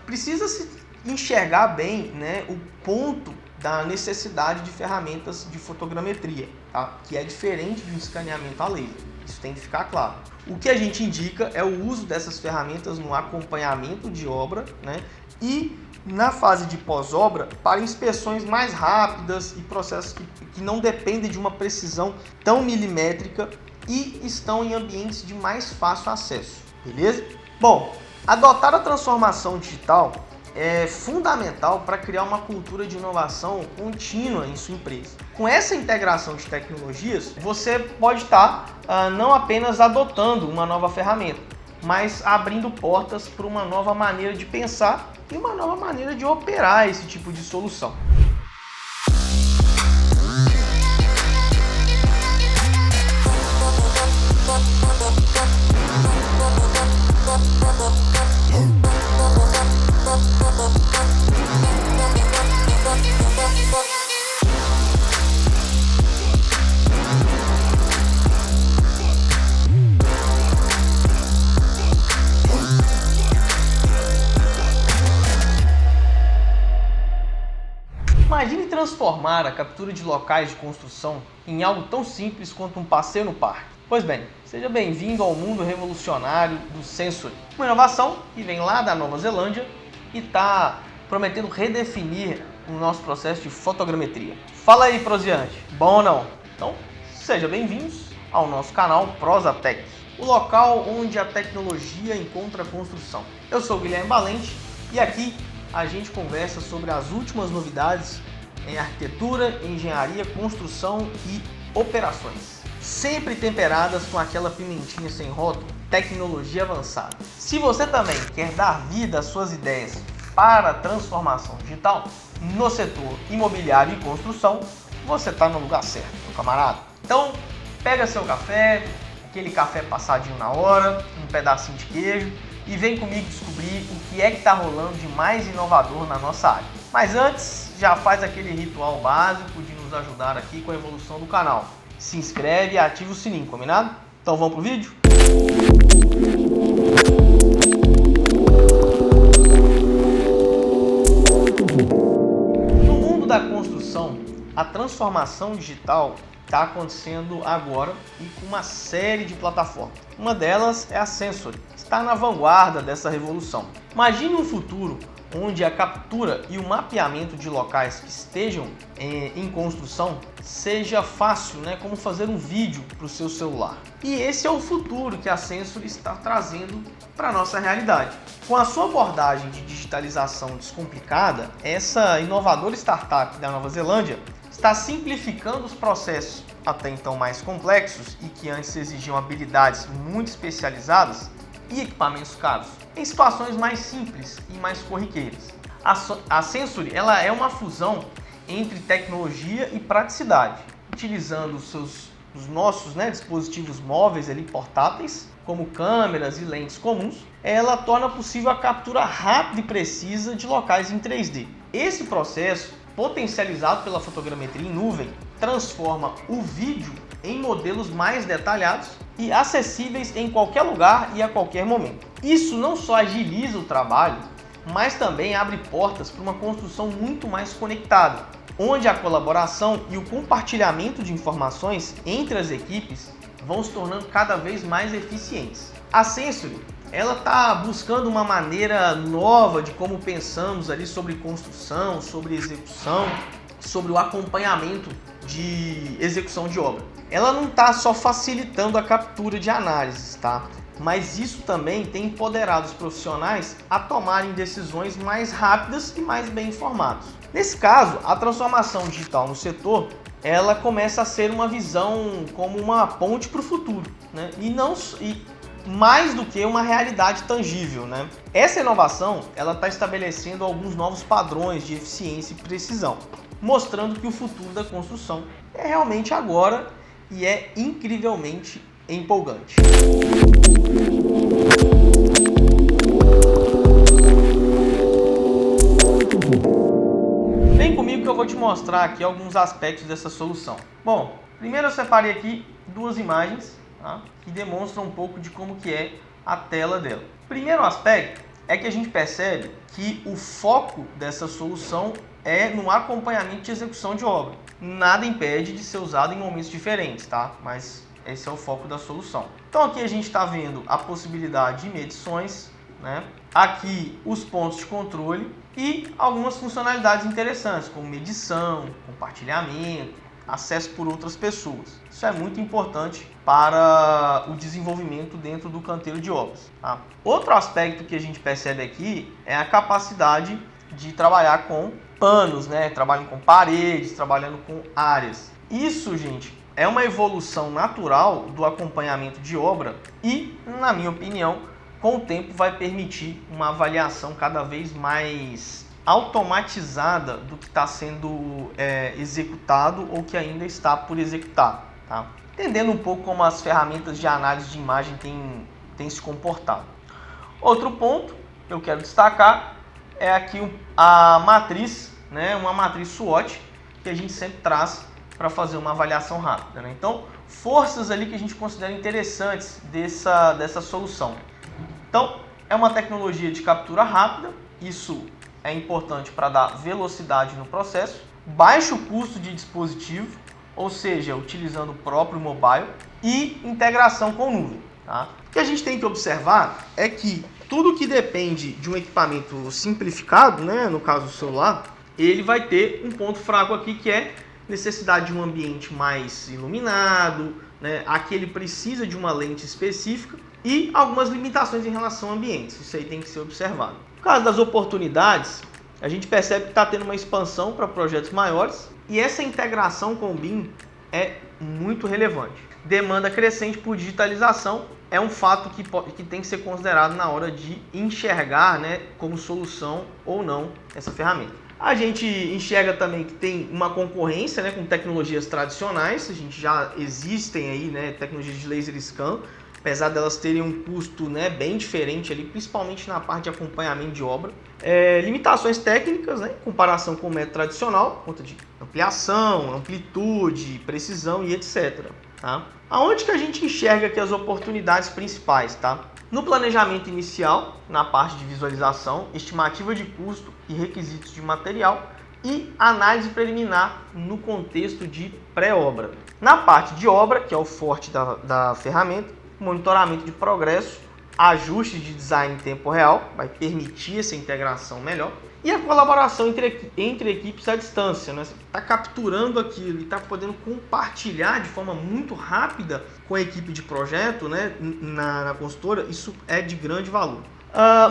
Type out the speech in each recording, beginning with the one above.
precisa se enxergar bem, né, o ponto da necessidade de ferramentas de fotogrametria, tá? Que é diferente de um escaneamento a laser. Isso tem que ficar claro. O que a gente indica é o uso dessas ferramentas no acompanhamento de obra, né? E na fase de pós-obra para inspeções mais rápidas e processos que não dependem de uma precisão tão milimétrica e estão em ambientes de mais fácil acesso, beleza? Bom, adotar a transformação digital é fundamental para criar uma cultura de inovação contínua em sua empresa. Com essa integração de tecnologias, você pode estar não apenas adotando uma nova ferramenta, mas abrindo portas para uma nova maneira de pensar e uma nova maneira de operar esse tipo de solução. Imagine transformar a captura de locais de construção em algo tão simples quanto um passeio no parque. Pois bem, seja bem-vindo ao mundo revolucionário do Sensory, uma inovação que vem lá da Nova Zelândia e está prometendo redefinir o nosso processo de fotogrametria. Fala aí, Prosiante, bom ou não? Então, sejam bem-vindos ao nosso canal Prosatec, o local onde a tecnologia encontra a construção. Eu sou o Guilherme Valente e aqui a gente conversa sobre as últimas novidades em arquitetura, engenharia, construção e operações, sempre temperadas com aquela pimentinha sem rótulo, tecnologia avançada. Se você também quer dar vida às suas ideias para a transformação digital no setor imobiliário e construção, você está no lugar certo, meu camarada. Então, pega seu café, aquele café passadinho na hora, um pedacinho de queijo e vem comigo descobrir o que é que está rolando de mais inovador na nossa área. Mas antes, já faz aquele ritual básico de nos ajudar aqui com a evolução do canal. Se inscreve e ativa o sininho, combinado? Então vamos pro vídeo? No mundo da construção, a transformação digital está acontecendo agora e com uma série de plataformas. Uma delas é a Sensory, está na vanguarda dessa revolução. Imagine um futuro onde a captura e o mapeamento de locais que estejam em construção seja fácil, né, como fazer um vídeo para o seu celular. E esse é o futuro que a Sensory está trazendo para a nossa realidade. Com a sua abordagem de digitalização descomplicada, essa inovadora startup da Nova Zelândia está simplificando os processos até então mais complexos e que antes exigiam habilidades muito especializadas e equipamentos caros, em situações mais simples e mais corriqueiras. A Sensory ela é uma fusão entre tecnologia e praticidade, utilizando os nossos dispositivos móveis ali, portáteis, como câmeras e lentes comuns. Ela torna possível a captura rápida e precisa de locais em 3D. Esse processo, potencializado pela fotogrametria em nuvem, transforma o vídeo em modelos mais detalhados e acessíveis em qualquer lugar e a qualquer momento. Isso não só agiliza o trabalho, mas também abre portas para uma construção muito mais conectada, onde a colaboração e o compartilhamento de informações entre as equipes vão se tornando cada vez mais eficientes. A Sensory ela está buscando uma maneira nova de como pensamos ali sobre construção, sobre execução, sobre o acompanhamento de execução de obra. Ela não está só facilitando a captura de análises, tá? Mas isso também tem empoderado os profissionais a tomarem decisões mais rápidas e mais bem informados. Nesse caso, a transformação digital no setor, ela começa a ser uma visão como uma ponte para o futuro, né? E mais do que uma realidade tangível, né? Essa inovação ela está estabelecendo alguns novos padrões de eficiência e precisão, mostrando que o futuro da construção é realmente agora e é incrivelmente empolgante. Vem comigo que eu vou te mostrar aqui alguns aspectos dessa solução. Bom, primeiro eu separei aqui duas imagens, tá, que demonstram um pouco de como que é a tela dela. Primeiro aspecto é que a gente percebe que o foco dessa solução é no acompanhamento de execução de obra. Nada impede de ser usado em momentos diferentes, tá? Mas esse é o foco da solução. Então aqui a gente está vendo a possibilidade de medições, né? Aqui os pontos de controle e algumas funcionalidades interessantes, como medição, compartilhamento, acesso por outras pessoas. Isso é muito importante para o desenvolvimento dentro do canteiro de obras. Tá? Outro aspecto que a gente percebe aqui é a capacidade de trabalhar com panos, né? Trabalhando com paredes, trabalhando com áreas. Isso, gente, é uma evolução natural do acompanhamento de obra e, na minha opinião, com o tempo vai permitir uma avaliação cada vez mais automatizada do que está sendo executado ou que ainda está por executar. Tá? Entendendo um pouco como as ferramentas de análise de imagem têm se comportado. Outro ponto que eu quero destacar é aqui a matriz, né? Uma matriz SWOT que a gente sempre traz para fazer uma avaliação rápida. Né? Então, forças ali que a gente considera interessantes dessa solução. Então, é uma tecnologia de captura rápida, isso é importante para dar velocidade no processo, baixo custo de dispositivo, ou seja, utilizando o próprio mobile, e integração com nuvem. Tá? O que a gente tem que observar é que tudo que depende de um equipamento simplificado, né, no caso do celular, ele vai ter um ponto fraco aqui que é necessidade de um ambiente mais iluminado, né, aqui ele precisa de uma lente específica e algumas limitações em relação a ambientes, isso aí tem que ser observado. No caso das oportunidades, a gente percebe que está tendo uma expansão para projetos maiores e essa integração com o BIM é muito relevante. Demanda crescente por digitalização é um fato que tem que ser considerado na hora de enxergar, né, como solução ou não essa ferramenta. A gente enxerga também que tem uma concorrência, né, com tecnologias tradicionais, a gente já existem aí, né, tecnologias de laser scan, apesar delas terem um custo, né, bem diferente ali, principalmente na parte de acompanhamento de obra. Limitações técnicas, né, em comparação com o método tradicional, por conta de ampliação, amplitude, precisão e etc. Tá? Aonde que a gente enxerga aqui as oportunidades principais? Tá? No planejamento inicial, na parte de visualização, estimativa de custo e requisitos de material e análise preliminar no contexto de pré-obra. Na parte de obra, que é o forte da ferramenta, monitoramento de progresso, ajustes de design em tempo real, vai permitir essa integração melhor, e a colaboração entre equipes à distância. Né? Você está capturando aquilo e está podendo compartilhar de forma muito rápida com a equipe de projeto, né? na consultora, isso é de grande valor.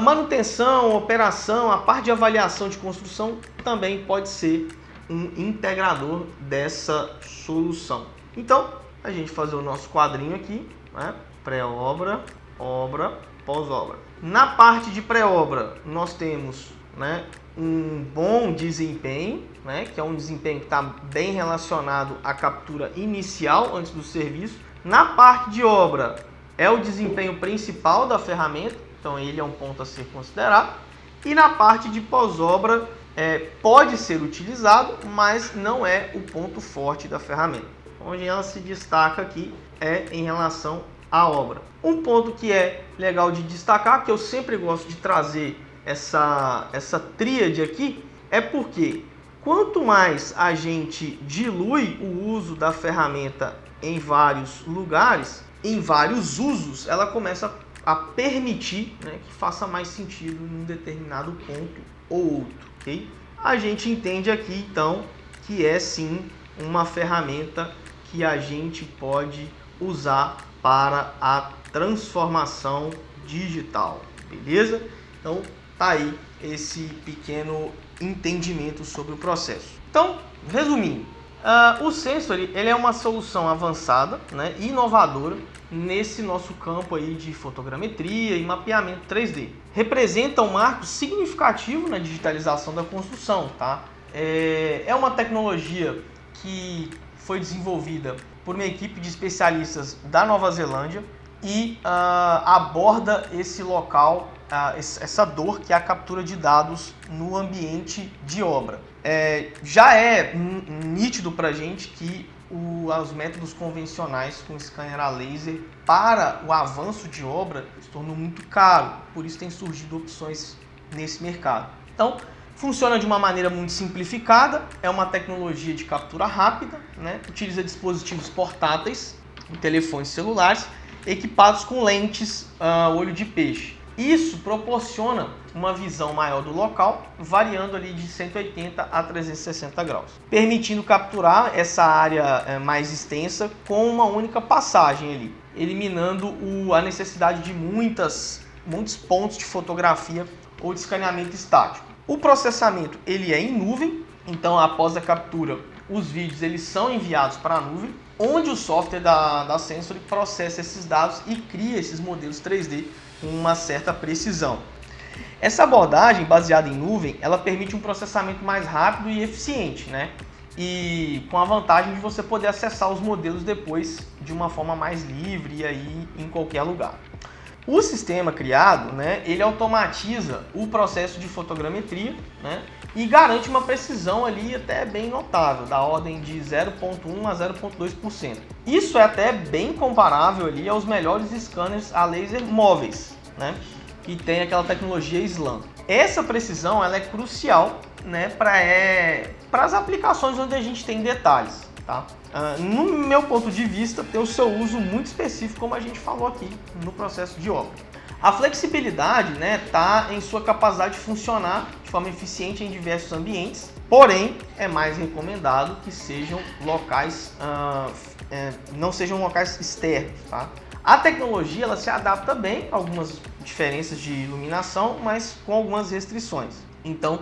Manutenção, operação, a parte de avaliação de construção também pode ser um integrador dessa solução. Então, a gente fazer o nosso quadrinho aqui, né? Pré-obra, obra, pós-obra. Na parte de pré-obra, nós temos, né, um bom desempenho, né, que é um desempenho que está bem relacionado à captura inicial antes do serviço. Na parte de obra, é o desempenho principal da ferramenta, então ele é um ponto a ser considerado. E na parte de pós-obra, pode ser utilizado, mas não é o ponto forte da ferramenta. Onde ela se destaca aqui é em relação à obra. Um ponto que é legal de destacar, que eu sempre gosto de trazer essa tríade aqui, é porque quanto mais a gente dilui o uso da ferramenta em vários lugares, em vários usos, ela começa a permitir, né, que faça mais sentido em um determinado ponto ou outro. Okay? A gente entende aqui, então, que é sim uma ferramenta que a gente pode usar para a transformação digital, beleza? Então, tá aí esse pequeno entendimento sobre o processo. Então, resumindo, o Sensory ele é uma solução avançada, né, inovadora nesse nosso campo aí de fotogrametria e mapeamento 3D. Representa um marco significativo na digitalização da construção, tá? É uma tecnologia que foi desenvolvida por uma equipe de especialistas da Nova Zelândia e aborda esse local, essa dor que é a captura de dados no ambiente de obra. Já é nítido para a gente que os métodos convencionais com scanner a laser para o avanço de obra se tornou muito caro, por isso tem surgido opções nesse mercado. Então, funciona de uma maneira muito simplificada, é uma tecnologia de captura rápida, né? Utiliza dispositivos portáteis, telefones celulares, equipados com lentes olho de peixe. Isso proporciona uma visão maior do local, variando ali de 180 a 360 graus, permitindo capturar essa área mais extensa com uma única passagem ali, eliminando a necessidade de muitos pontos de fotografia ou de escaneamento estático. O processamento ele é em nuvem, então após a captura os vídeos eles são enviados para a nuvem, onde o software da Sensory processa esses dados e cria esses modelos 3D com uma certa precisão. Essa abordagem baseada em nuvem, ela permite um processamento mais rápido e eficiente, né? E com a vantagem de você poder acessar os modelos depois de uma forma mais livre e aí em qualquer lugar. O sistema criado, né, ele automatiza o processo de fotogrametria, né, e garante uma precisão ali até bem notável, da ordem de 0,1 a 0,2%. Isso é até bem comparável ali aos melhores scanners a laser móveis, né, que tem aquela tecnologia SLAM. Essa precisão ela é crucial, né, para as aplicações onde a gente tem detalhes. Tá? No meu ponto de vista, tem o seu uso muito específico, como a gente falou aqui no processo de obra. A flexibilidade está em sua capacidade de funcionar de forma eficiente em diversos ambientes, porém é mais recomendado que sejam locais, não sejam locais externos. Tá? A tecnologia ela se adapta bem a algumas diferenças de iluminação, mas com algumas restrições. Então,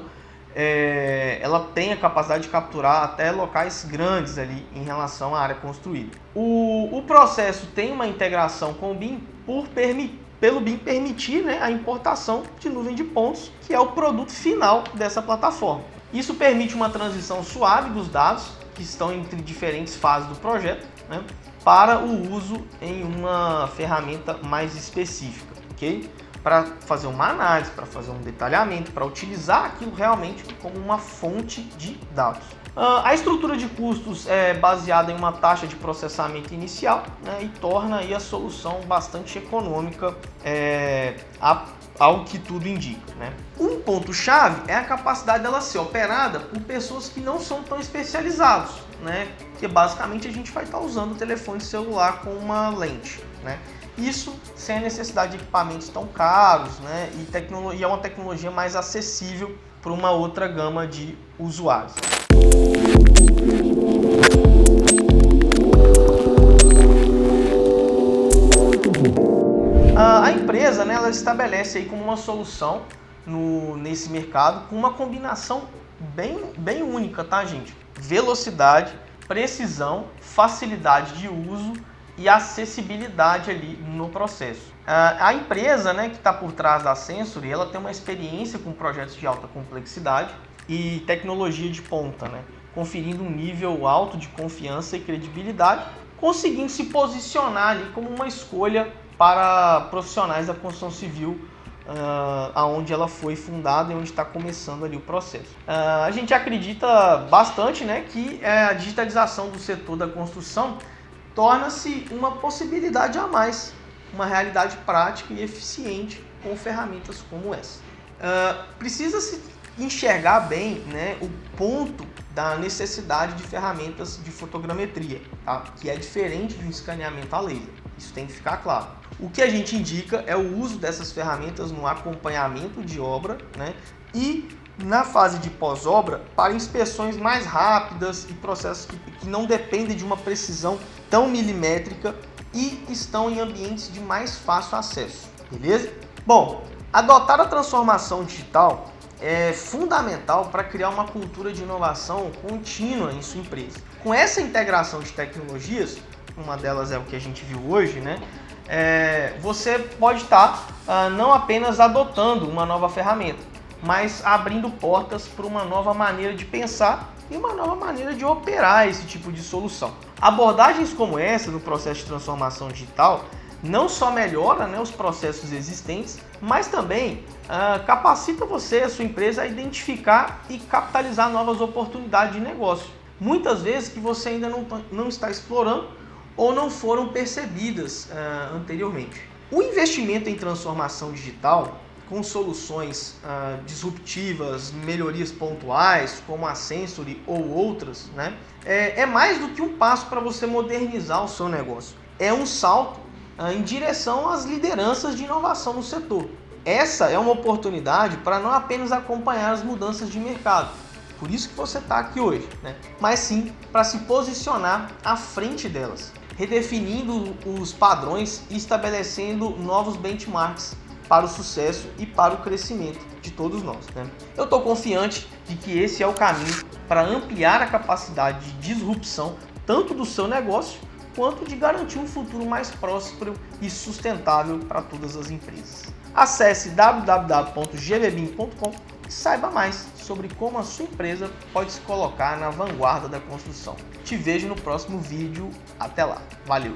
ela tem a capacidade de capturar até locais grandes ali em relação à área construída. O processo tem uma integração com o BIM pelo BIM permitir, né, a importação de nuvem de pontos, que é o produto final dessa plataforma. Isso permite uma transição suave dos dados que estão entre diferentes fases do projeto, né, para o uso em uma ferramenta mais específica, ok? Para fazer uma análise, para fazer um detalhamento, para utilizar aquilo realmente como uma fonte de dados. A estrutura de custos é baseada em uma taxa de processamento inicial, né, e torna aí a solução bastante econômica ao que tudo indica. Né? Um ponto-chave é a capacidade dela ser operada por pessoas que não são tão especializados, né? Que basicamente a gente vai estar usando o telefone celular com uma lente. Né? Isso sem a necessidade de equipamentos tão caros, né? E é uma tecnologia mais acessível para uma outra gama de usuários. A empresa, né, ela estabelece aí como uma solução nesse mercado com uma combinação bem única, tá, gente? Velocidade, precisão, facilidade de uso e acessibilidade ali no processo. A empresa, né, que está por trás da Sensory, ela tem uma experiência com projetos de alta complexidade e tecnologia de ponta, né, conferindo um nível alto de confiança e credibilidade, conseguindo se posicionar ali como uma escolha para profissionais da construção civil, aonde ela foi fundada e onde está começando ali o processo. A gente acredita bastante, né, que a digitalização do setor da construção torna-se uma possibilidade a mais, uma realidade prática e eficiente com ferramentas como essa. Precisa-se enxergar bem, né, o ponto da necessidade de ferramentas de fotogrametria, tá? Que é diferente de um escaneamento a laser. Isso tem que ficar claro. O que a gente indica é o uso dessas ferramentas no acompanhamento de obra, né, e na fase de pós-obra para inspeções mais rápidas e processos que não dependem de uma precisão tão milimétrica e estão em ambientes de mais fácil acesso, beleza? Bom, adotar a transformação digital é fundamental para criar uma cultura de inovação contínua em sua empresa. Com essa integração de tecnologias, uma delas é o que a gente viu hoje, né? Você pode estar não apenas adotando uma nova ferramenta, mas abrindo portas para uma nova maneira de pensar e uma nova maneira de operar esse tipo de solução. Abordagens como essa no processo de transformação digital não só melhora, né, os processos existentes, mas também capacita você, a sua empresa, a identificar e capitalizar novas oportunidades de negócio, muitas vezes que você ainda não está explorando ou não foram percebidas anteriormente. O investimento em transformação digital, com soluções disruptivas, melhorias pontuais, como a Sensory ou outras, né, é mais do que um passo para você modernizar o seu negócio. É um salto em direção às lideranças de inovação no setor. Essa é uma oportunidade para não apenas acompanhar as mudanças de mercado, por isso que você está aqui hoje, né, mas sim para se posicionar à frente delas, redefinindo os padrões e estabelecendo novos benchmarks para o sucesso e para o crescimento de todos nós, né? Eu estou confiante de que esse é o caminho para ampliar a capacidade de disrupção tanto do seu negócio quanto de garantir um futuro mais próspero e sustentável para todas as empresas. Acesse www.gvbin.com e saiba mais sobre como a sua empresa pode se colocar na vanguarda da construção. Te vejo no próximo vídeo. Até lá. Valeu!